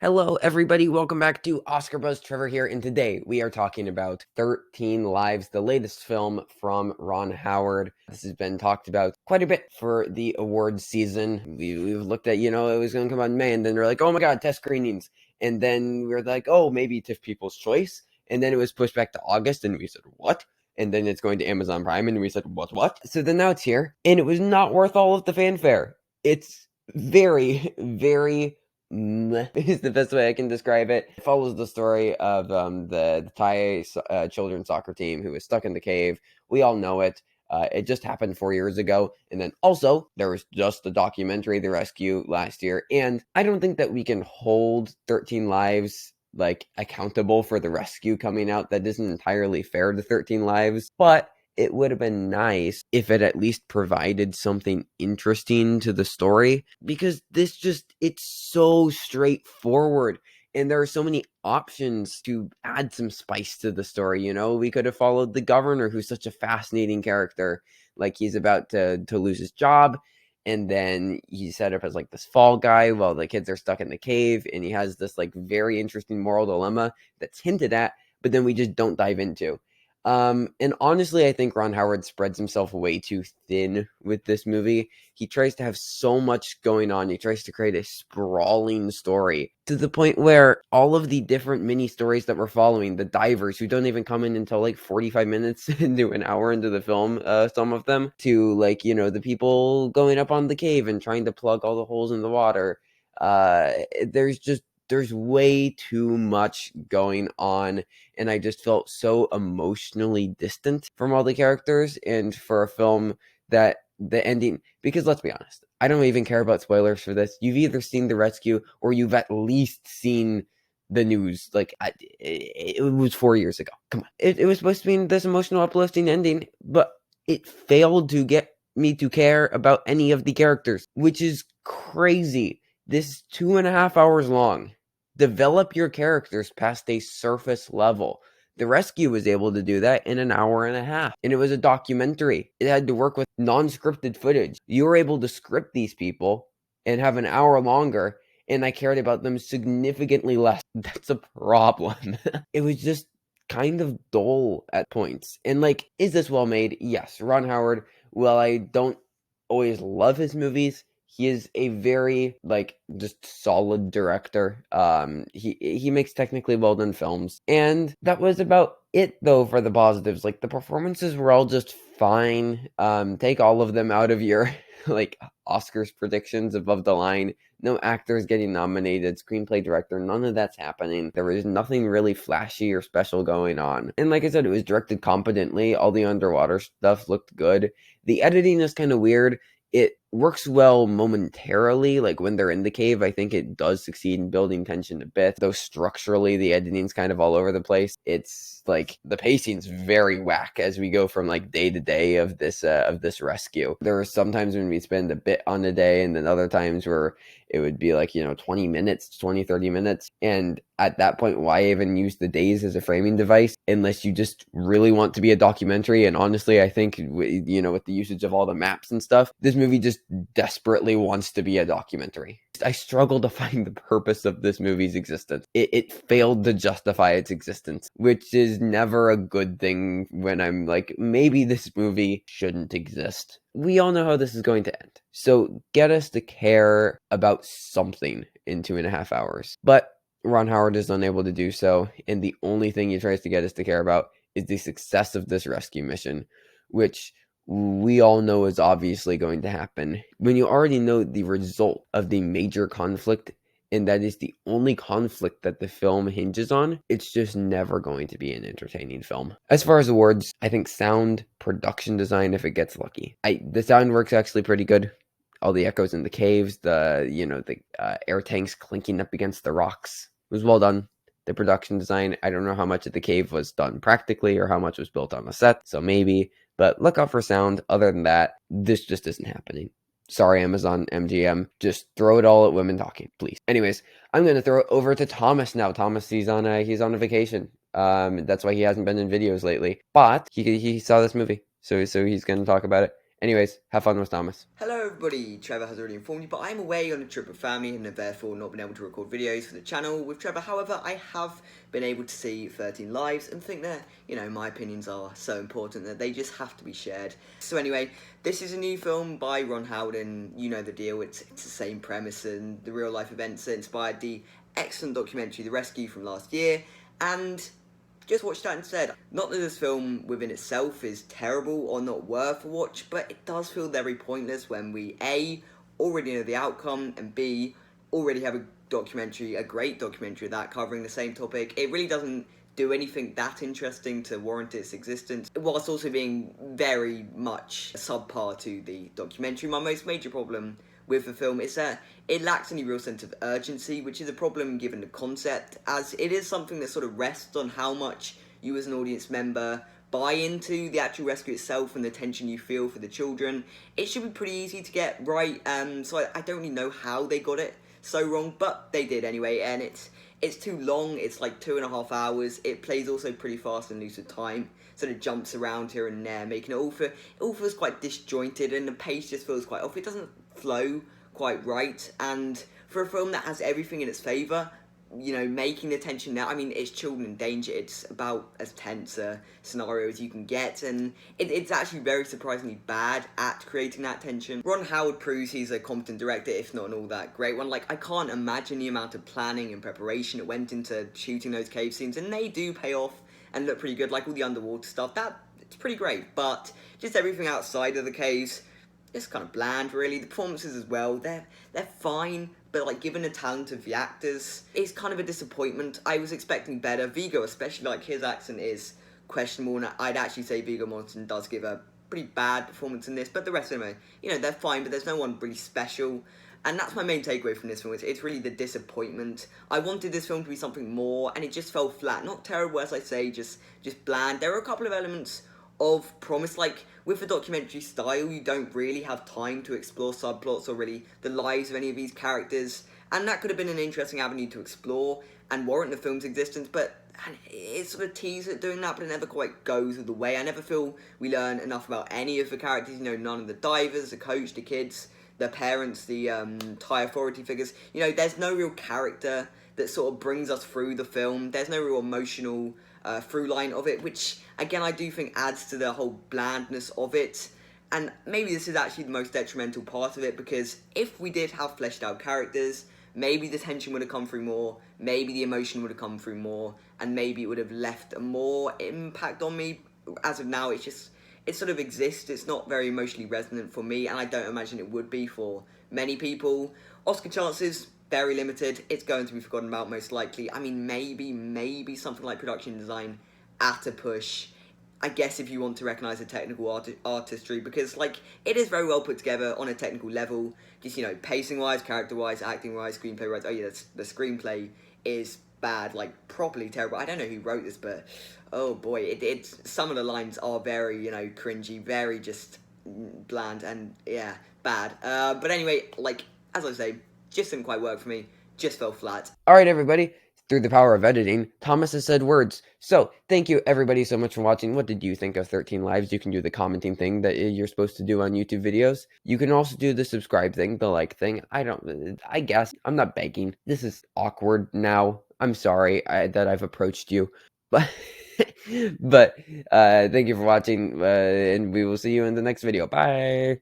Hello, everybody. Welcome back to Oscar Buzz. Trevor here, and today we are talking about 13 Lives, the latest film from Ron Howard. This has been talked about quite a bit for the awards season. We've looked at, it was going to come out in May, and then they're like, oh my God, test screenings. And then we were like, oh, maybe TIFF People's Choice. And then it was pushed back to August, and we said, what? And then it's going to Amazon Prime, and we said, what? So then now it's here, and it was not worth all of the fanfare. It's very, very is the best way I can describe it. It follows the story of the Thai children's soccer team who was stuck in the cave. We all know it. It just happened 4 years ago. And then also, there was just the documentary, The Rescue, last year. And I don't think that we can hold 13 Lives accountable for The Rescue coming out. That isn't entirely fair to 13 Lives. But it would have been nice if it at least provided something interesting to the story, because it's so straightforward and there are so many options to add some spice to the story. We could have followed the governor, who's such a fascinating character. Like, he's about to lose his job, and then he's set up as this fall guy while the kids are stuck in the cave, and he has this very interesting moral dilemma that's hinted at, but then we just don't dive into. And honestly, I think Ron Howard spreads himself way too thin with this movie. He tries to have so much going on. He tries to create a sprawling story to the point where all of the different mini stories that we're following, the divers who don't even come in until 45 minutes into an hour into the film, some of them, to the people going up on the cave and trying to plug all the holes in the water. There's way too much going on, and I just felt so emotionally distant from all the characters. And for a film that the ending, because let's be honest, I don't even care about spoilers for this. You've either seen The Rescue or you've at least seen the news. It was 4 years ago. Come on. It was supposed to be this emotional, uplifting ending, but it failed to get me to care about any of the characters, which is crazy. This is 2.5 hours long. Develop your characters past a surface level. The Rescue was able to do that in an hour and a half, and it was a documentary. It had to work with non-scripted footage. You were able to script these people and have an hour longer, and I cared about them significantly less. That's a problem. It was just kind of dull at points. And is this well made? Yes. Ron Howard, well, I don't always love his movies, he is a very just solid director. He makes technically well done films, and that was about it though for the positives. The performances were all just fine. Take all of them out of your Oscars predictions above the line. No actors getting nominated, screenplay, director, none of that's happening. There was nothing really flashy or special going on. And like I said, it was directed competently. All the underwater stuff looked good. The editing is kind of weird. It works well momentarily, when they're in the cave. I think it does succeed in building tension a bit, though structurally the editing's kind of all over the place. It's the pacing's very whack as we go from day to day of this rescue. There are some times when we spend a bit on a day, and then other times where it would be 20 minutes, 20, 30 minutes. And at that point, why even use the days as a framing device unless you just really want to be a documentary? And honestly, I think, with the usage of all the maps and stuff, this movie just desperately wants to be a documentary. I struggle to find the purpose of this movie's existence. It failed to justify its existence, which is never a good thing when I'm maybe this movie shouldn't exist. We all know how this is going to end. So get us to care about something in 2.5 hours. But Ron Howard is unable to do so, and the only thing he tries to get us to care about is the success of this rescue mission, which we all know is obviously going to happen. When you already know the result of the major conflict, and that is the only conflict that the film hinges on, it's just never going to be an entertaining film. As far as awards, I think sound, production design, if it gets lucky. The sound works actually pretty good. All the echoes in the caves, the air tanks clinking up against the rocks, it was well done. The production design, I don't know how much of the cave was done practically or how much was built on the set, so maybe. But look out for sound. Other than that, this just isn't happening. Sorry, Amazon MGM. Just throw it all at women talking, please. Anyways, I'm going to throw it over to Thomas now. Thomas, he's on a vacation. That's why he hasn't been in videos lately. But he saw this movie, so he's going to talk about it. Anyways, have fun with Thomas. Hello everybody, Trevor has already informed you, but I'm away on a trip with family and have therefore not been able to record videos for the channel with Trevor. However, I have been able to see 13 Lives and think that, my opinions are so important that they just have to be shared. So anyway, this is a new film by Ron Howard, and you know the deal, it's the same premise and the real life events that inspired the excellent documentary The Rescue from last year, and just watch that instead. Not that this film within itself is terrible or not worth a watch, but it does feel very pointless when we A, already know the outcome, and B, already have a great documentary that covering the same topic. It really doesn't do anything that interesting to warrant its existence, whilst also being very much subpar to the documentary. My most major problem with the film is that it lacks any real sense of urgency, which is a problem given the concept, as it is something that sort of rests on how much you as an audience member buy into the actual rescue itself and the tension you feel for the children. It should be pretty easy to get right, so I don't really know how they got it so wrong, but they did anyway, and it's too long. It's like 2.5 hours. It plays also pretty fast and loose with time, sort of jumps around here and there, making it all feels quite disjointed, and the pace just feels quite off. It doesn't flow quite right, and for a film that has everything in its favour, making the tension now, I mean, it's children in danger, it's about as tense a scenario as you can get, and it's actually very surprisingly bad at creating that tension. Ron Howard proves he's a competent director, if not an all that great one. Like, I can't imagine the amount of planning and preparation that went into shooting those cave scenes, and they do pay off and look pretty good, like all the underwater stuff, it's pretty great, but just everything outside of the caves, it's kind of bland, really. The performances as well, they're fine, but like given the talent of the actors, it's kind of a disappointment. I was expecting better. Viggo, especially, like, his accent is questionable, and I'd actually say Viggo Mortensen does give a pretty bad performance in this, but the rest of them, they're fine, but there's no one really special. And that's my main takeaway from this film. It's really the disappointment. I wanted this film to be something more, and it just fell flat. Not terrible, as I say, just bland. There are a couple of elements of promise, like with the documentary style, you don't really have time to explore subplots or really the lives of any of these characters, and that could have been an interesting avenue to explore and warrant the film's existence, but it sort of teases at doing that, but it never quite goes all the way. I never feel we learn enough about any of the characters, none of the divers, the coach, the kids, the parents, the Thai authority figures. There's no real character that sort of brings us through the film. There's no real emotional through line of it, which again I do think adds to the whole blandness of it. And maybe this is actually the most detrimental part of it, because if we did have fleshed out characters, maybe the tension would have come through more, maybe the emotion would have come through more, and maybe it would have left a more impact on me. As of now, it sort of exists. It's not very emotionally resonant for me, and I don't imagine it would be for many people. Oscar chances, very limited. It's going to be forgotten about most likely. I mean, maybe something like production design at a push, I guess, if you want to recognise the technical artistry, because, like, it is very well put together on a technical level, just, pacing-wise, character-wise, acting-wise, screenplay-wise. Oh yeah, the screenplay is bad, like, properly terrible. I don't know who wrote this, but, oh boy, it's some of the lines are very, cringy, very just bland, and, yeah, bad. But anyway, like, as I say, just didn't quite work for me, just fell flat. Alright, everybody. Through the power of editing, Thomas has said words. So, thank you everybody so much for watching. What did you think of 13 Lives? You can do the commenting thing that you're supposed to do on YouTube videos. You can also do the subscribe thing, the like thing. I guess, I'm not begging. This is awkward now. I'm sorry that I've approached you. But, thank you for watching, and we will see you in the next video. Bye!